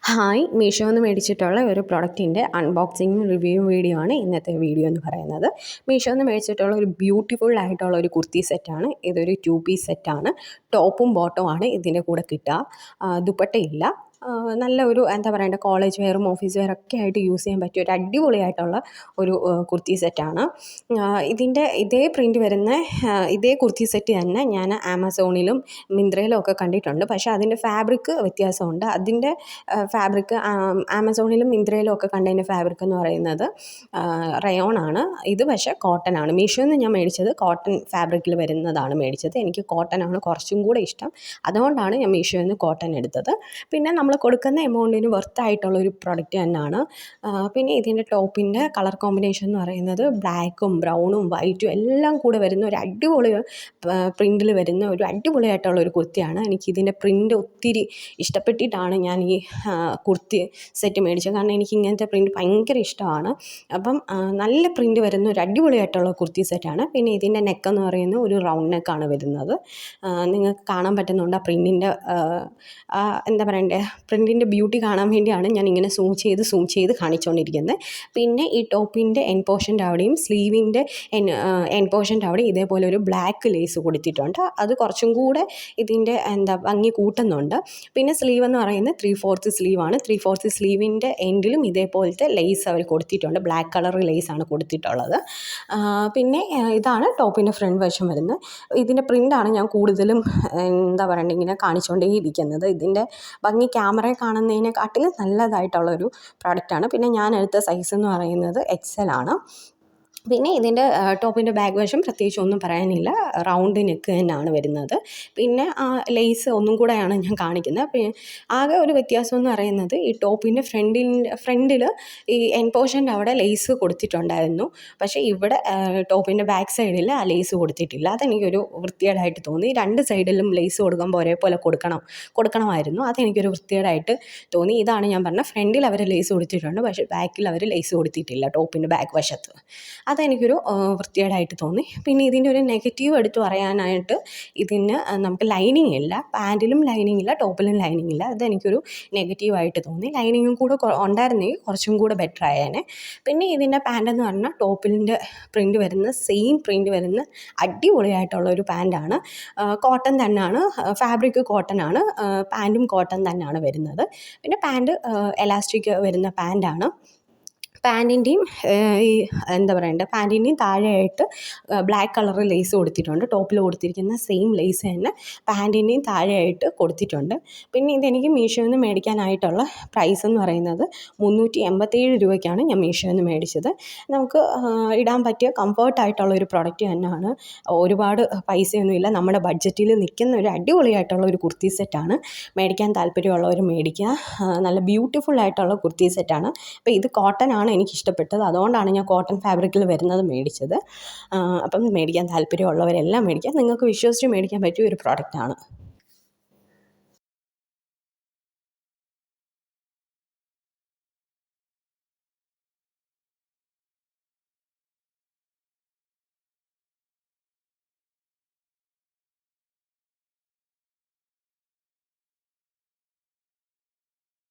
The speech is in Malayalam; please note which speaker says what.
Speaker 1: ഹായ്, മീഷോന്ന് മേടിച്ചിട്ടുള്ള ഒരു പ്രൊഡക്റ്റിൻ്റെ അൺബോക്സിങ്ങും റിവ്യൂ വീഡിയോ ആണ് ഇന്നത്തെ വീഡിയോ എന്ന് പറയുന്നത്. മീഷോന്ന് മേടിച്ചിട്ടുള്ള ഒരു ബ്യൂട്ടിഫുൾ ആയിട്ടുള്ള ഒരു കുർത്തി സെറ്റാണ്. ഇതൊരു 2 പീസ് സെറ്റാണ്. ടോപ്പും ബോട്ടവും ആണ് ഇതിൻ്റെ കൂടെ കിട്ടുക. ദുപ്പട്ടയില്ല. നല്ല ഒരു എന്താ പറയണ്ടേ, കോളേജ് വെയറും ഓഫീസ് വെയറൊക്കെ ആയിട്ട് യൂസ് ചെയ്യാൻ പറ്റിയ ഒരു അടിപൊളിയായിട്ടുള്ള ഒരു കുർത്തി സെറ്റാണ്. ഇതിൻ്റെ ഇതേ പ്രിൻ്റ് വരുന്ന ഇതേ കുർത്തി സെറ്റ് തന്നെ ഞാൻ ആമസോണിലും മിന്ത്രയിലും ഒക്കെ കണ്ടിട്ടുണ്ട്. പക്ഷേ അതിൻ്റെ ഫാബ്രിക് വ്യത്യാസമുണ്ട്. അതിൻ്റെ ഫാബ്രിക് ആമസോണിലും മിന്ത്രയിലും ഒക്കെ കണ്ടതിൻ്റെ ഫാബ്രിക് എന്ന് പറയുന്നത് റയോൺ ആണ്. ഇത് പക്ഷേ കോട്ടൺ ആണ്. മീഷോന്ന് ഞാൻ മേടിച്ചത് കോട്ടൺ ഫാബ്രിക്കിൽ വരുന്നതാണ് മേടിച്ചത്. എനിക്ക് കോട്ടൺ ആണ് കുറച്ചും കൂടെ ഇഷ്ടം. അതുകൊണ്ടാണ് ഞാൻ മീഷോയിൽ നിന്ന് കോട്ടൺ എടുത്തത്. പിന്നെ നമ്മൾ കൊടുക്കുന്ന എമൗണ്ടിന് വർത്തായിട്ടുള്ള ഒരു പ്രൊഡക്റ്റ് തന്നെയാണ്. പിന്നെ ഇതിൻ്റെ ടോപ്പിൻ്റെ കളർ കോമ്പിനേഷൻ എന്ന് പറയുന്നത് ബ്ലാക്കും ബ്രൗണും വൈറ്റും എല്ലാം കൂടെ വരുന്ന ഒരു അടിപൊളി പ്രിൻറ്റിൽ വരുന്ന ഒരു അടിപൊളിയായിട്ടുള്ള ഒരു കുർത്തിയാണ്. എനിക്കിതിൻ്റെ പ്രിൻ്റ് ഒത്തിരി ഇഷ്ടപ്പെട്ടിട്ടാണ് ഞാൻ ഈ കുർത്തി സെറ്റ് മേടിച്ചത്. കാരണം എനിക്ക് ഇങ്ങനത്തെ പ്രിൻ്റ് ഭയങ്കര ഇഷ്ടമാണ്. അപ്പം നല്ല പ്രിൻ്റ് വരുന്ന ഒരു അടിപൊളിയായിട്ടുള്ള കുർത്തി സെറ്റാണ്. പിന്നെ ഇതിൻ്റെ നെക്കെന്ന് പറയുന്നത് ഒരു റൗണ്ട് നെക്കാണ് വരുന്നത്. നിങ്ങൾക്ക് കാണാൻ പറ്റുന്നുണ്ട് ആ പ്രിൻറ്റിൻ്റെ എന്താ പറയണ്ടേ, പ്രിൻറ്റിൻ്റെ ബ്യൂട്ടി കാണാൻ വേണ്ടിയാണ് ഞാൻ ഇങ്ങനെ സൂം ചെയ്ത് കാണിച്ചുകൊണ്ടിരിക്കുന്നത്. പിന്നെ ഈ ടോപ്പിൻ്റെ എൻ പോർഷൻ്റെ അവിടെയും സ്ലീവിൻ്റെ എൻ പോർഷൻ്റെ അവിടെയും ഇതേപോലെ ഒരു ബ്ലാക്ക് ലേസ് കൊടുത്തിട്ടുണ്ട്. അത് കുറച്ചും കൂടെ ഇതിൻ്റെ ഭംഗി കൂട്ടുന്നുണ്ട്. പിന്നെ സ്ലീവ് എന്ന് പറയുന്നത് 3/4 സ്ലീവാണ്. 3/4 സ്ലീവിൻ്റെ എൻഡിലും ഇതേപോലത്തെ ലേസ് അവർ കൊടുത്തിട്ടുണ്ട്. ബ്ലാക്ക് കളർ ലേസാണ് കൊടുത്തിട്ടുള്ളത്. പിന്നെ ഇതാണ് ടോപ്പിൻ്റെ ഫ്രണ്ട് വശം വരുന്നത്. ഇതിൻ്റെ പ്രിൻ്റാണ് ഞാൻ കൂടുതലും എന്താ പറയണ്ടേ ഇങ്ങനെ കാണിച്ചുകൊണ്ടേയിരിക്കുന്നത്. ഇതിൻ്റെ ഭംഗി ക്യാമറയിൽ കാണുന്നതിനെക്കാട്ടിലും നല്ലതായിട്ടുള്ളൊരു പ്രോഡക്റ്റാണ്. പിന്നെ ഞാൻ എടുത്ത സൈസ് എന്ന് പറയുന്നത് XL ആണ്. പിന്നെ ഇതിൻ്റെ ടോപ്പിൻ്റെ ബാക്ക് വശം പ്രത്യേകിച്ച് ഒന്നും പറയാനില്ല. റൗണ്ട് നെക്ക് തന്നെയാണ് വരുന്നത്. പിന്നെ ലേസ് ഒന്നും കൂടെയാണ് ഞാൻ കാണിക്കുന്നത്. പിന്നെ ആകെ ഒരു വ്യത്യാസം എന്ന് പറയുന്നത് ഈ ടോപ്പിൻ്റെ ഫ്രണ്ടിൽ ഈ എൻ പോർഷൻ്റെ അവിടെ ലേസ് കൊടുത്തിട്ടുണ്ടായിരുന്നു. പക്ഷേ ഇവിടെ ടോപ്പിൻ്റെ ബാക്ക് സൈഡിൽ ആ ലേസ് കൊടുത്തിട്ടില്ല. അതെനിക്കൊരു വൃത്തികേടായിട്ട് തോന്നി. രണ്ട് സൈഡിലും ലേസ് കൊടുക്കുമ്പോൾ ഒരേപോലെ കൊടുക്കണമായിരുന്നു. അതെനിക്കൊരു വൃത്തികേടായിട്ട് തോന്നി. ഇതാണ് ഞാൻ പറഞ്ഞ, ഫ്രണ്ടിൽ അവർ ലേസ് കൊടുത്തിട്ടുണ്ട്, പക്ഷേ ബാക്കിൽ അവർ ലേസ് കൊടുത്തിട്ടില്ല ടോപ്പിൻ്റെ ബാക്ക് വശത്ത്. അതെനിക്കൊരു വൃത്തികേടായിട്ട് തോന്നി. പിന്നെ ഇതിൻ്റെ ഒരു നെഗറ്റീവ് എടുത്ത് പറയാനായിട്ട്, ഇതിന് നമുക്ക് ലൈനിങ് ഇല്ല. പാൻറ്റിലും ലൈനിങ് ഇല്ല, ടോപ്പിലും ലൈനിങ് ഇല്ല. അതെനിക്കൊരു നെഗറ്റീവായിട്ട് തോന്നി. ലൈനിങ്ങും കൂടെ ഉണ്ടായിരുന്നെങ്കിൽ കുറച്ചും കൂടെ ബെറ്റർ ആയേനെ. പിന്നെ ഇതിൻ്റെ പാൻറ്റെന്ന് പറഞ്ഞാൽ ടോപ്പിൻ്റെ പ്രിൻ്റ് വരുന്ന സെയിം പ്രിൻ്റ് വരുന്ന അടിപൊളിയായിട്ടുള്ള ഒരു പാൻറ്റാണ്. കോട്ടൺ തന്നെയാണ്, ഫാബ്രിക് കോട്ടൺ ആണ്. പാൻറ്റും കോട്ടൺ തന്നെയാണ് വരുന്നത്. പിന്നെ പാൻറ്റ് എലാസ്റ്റിക് വരുന്ന പാൻറ്റാണ്. പാൻറ്റിൻ്റെയും ഈ എന്താ പറയണ്ടേ, പാൻറ്റിൻ്റെയും താഴെയായിട്ട് ബ്ലാക്ക് കളർ ലേസ് കൊടുത്തിട്ടുണ്ട്. ടോപ്പിൽ കൊടുത്തിരിക്കുന്ന സെയിം ലേസ് തന്നെ പാൻറ്റിൻ്റെയും താഴെയായിട്ട് കൊടുത്തിട്ടുണ്ട്. പിന്നെ ഇതെനിക്ക് മീഷോയിൽ നിന്ന് മേടിക്കാനായിട്ടുള്ള പ്രൈസ് എന്ന് പറയുന്നത് 387 രൂപയ്ക്കാണ് ഞാൻ മീഷോയിൽ നിന്ന് മേടിച്ചത്. നമുക്ക് ഇടാൻ പറ്റിയ കംഫർട്ടായിട്ടുള്ള ഒരു പ്രൊഡക്റ്റ് തന്നെയാണ്. ഒരുപാട് പൈസയൊന്നുമില്ല, നമ്മുടെ ബഡ്ജറ്റിൽ നിൽക്കുന്ന ഒരു അടിപൊളിയായിട്ടുള്ള ഒരു കുർത്തി സെറ്റാണ്. മേടിക്കാൻ താല്പര്യമുള്ളവർ മേടിക്കുക. നല്ല ബ്യൂട്ടിഫുൾ ആയിട്ടുള്ള കുർത്തി സെറ്റാണ്. അപ്പോൾ ഇത് കോട്ടൺ ആണ് എനിക്കിഷ്ടപ്പെട്ടത്. അതുകൊണ്ടാണ് ഞാൻ കോട്ടൺ ഫാബ്രിക്കിൽ വരുന്നത് മേടിച്ചത്. അപ്പം മേടിക്കാൻ താല്പര്യമുള്ളവരെല്ലാം മേടിക്കാം. നിങ്ങൾക്ക് വിശ്വസിച്ച് മേടിക്കാൻ പറ്റിയ ഒരു പ്രോഡക്റ്റാണ്.